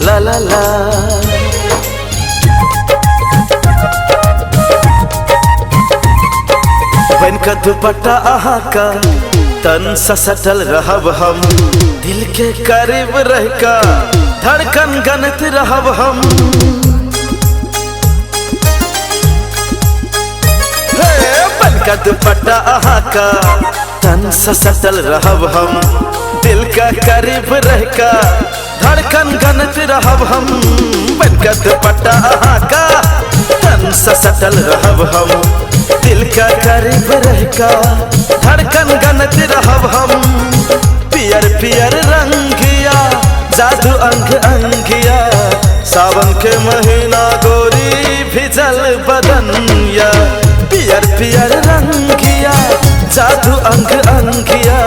ला ला ला। बन का दुपट्टा आहा का तन सा सटल रहब हम, दिल के करीब रह का धड़कन गनत रहब हम। बन का दुपट्टा आहा का तन सा सटल रहब हम, दिल का करीब रह का धड़कन गनत रहब हम। बन का दुपट्टा आहा का तन सा सटल रहब हम, दिल का करीब रह का धड़कन गनत रहब हम। पियर पियर रंगिया जादू अंग अंगिया, सावन के महीना गोरी भिजल बदनिया। पियर पियर रंगिया जादू अंग अंगिया,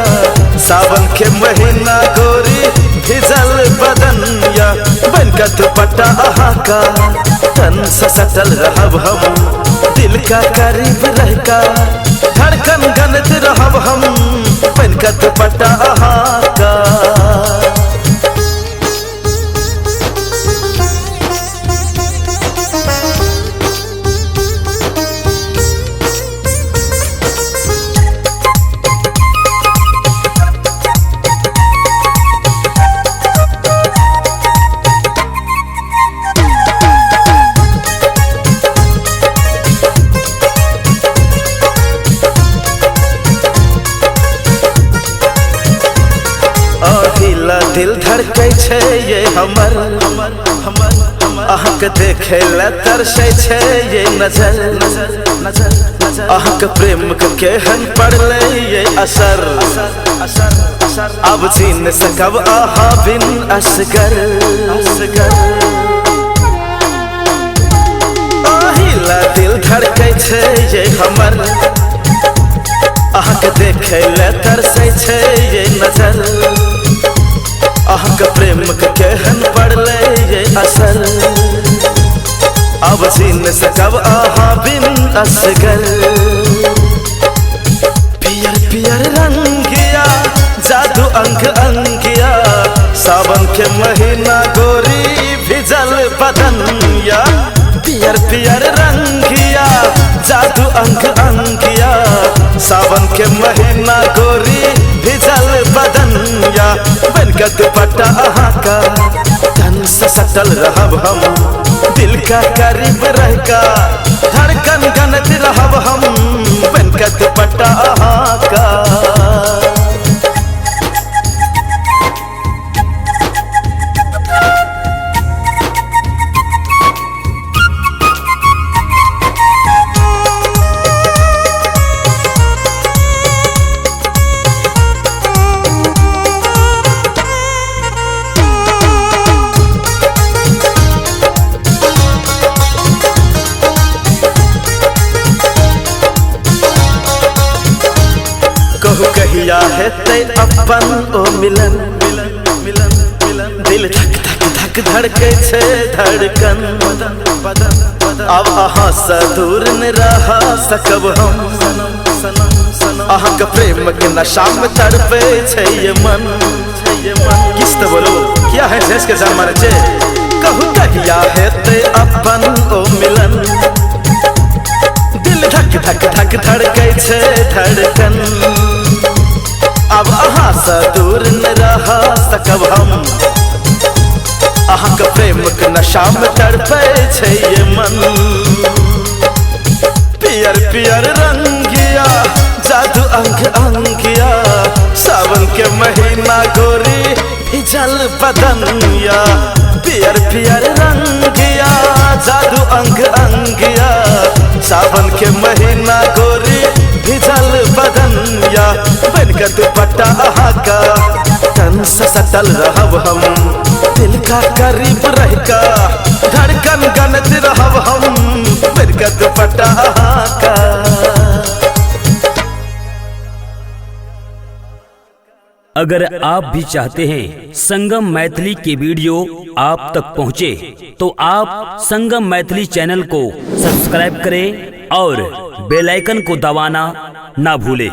सावन के महीना गोरी भिजल बदनिया। बन का दुपट्टा आहा का तन सा सटल रहब हम, दिल का करीब रह का धड़कन गनत रहब हम। बन का दुपट्टा आहा का। दिल धड़कै छै ये हमर, अहाँके देखे ला तरसै छै ये नजर। अहाँके प्रेम के केहन पड़लै ये असर, अब जी न सकब अहाँ बिन असगर। अहिला दिल धड़कै छै ये हमर, अहाँके देखे ला तरसै छै ये नजर। अहाँके प्रेम के केहन पड़लै ये असर, अब जी न सकब अहाँ बिन असगर। पियर पियर रंगिया जादू अंग अंगिया, सावन के महीना गोरी भिजल बदनिया। पियर पियर रंगिया जादू अंग अंगिया, सावन के महीना गोरी भिजल बदनिया। बन का दुपट्टा आहा का तन सा सटल रहब हम, दिल का करीब रह का धड़कन गनत रहब हम। बन का दुपट्टा आहा का। कहू कहिया हेतै अपन ओ मिलन, दिल धक धक धक धड़कै छै धड़कन। अब अहाँ से दूर न रह सकब हम, अहाँके प्रेम के नशा में तड़पे छै ये मन। किस तो बोलो क्या है शेष के जान मारे छे। कहू कहिया हेतै अपन ओ मिलन, दिल धक धक धक धड़कै छै धड़कन। अब अहाँ से दूर न रह सकब हम, अहाँके प्रेम के नशा में तड़पे छै ये मन। पियर पियर रंगिया जादू अंग अंगिया, सावन के महीना गोरी भिजल बदनिया। पियर पियर रंगिया जादू अंग अंगिया, सावन के महीना गोरी भिजल बदनिया। बन का दुपट्टा आहा का तन सा सटल रहब हम, दिल का करीब रह का धड़कन गनत रहब हम। बन का दुपट्टा आहा का। अगर आप भी चाहते हैं संगम मैथिली के वीडियो आप तक पहुंचे, तो आप संगम मैथिली चैनल को सब्सक्राइब करें और बेल आइकन को दबाना ना भूलें।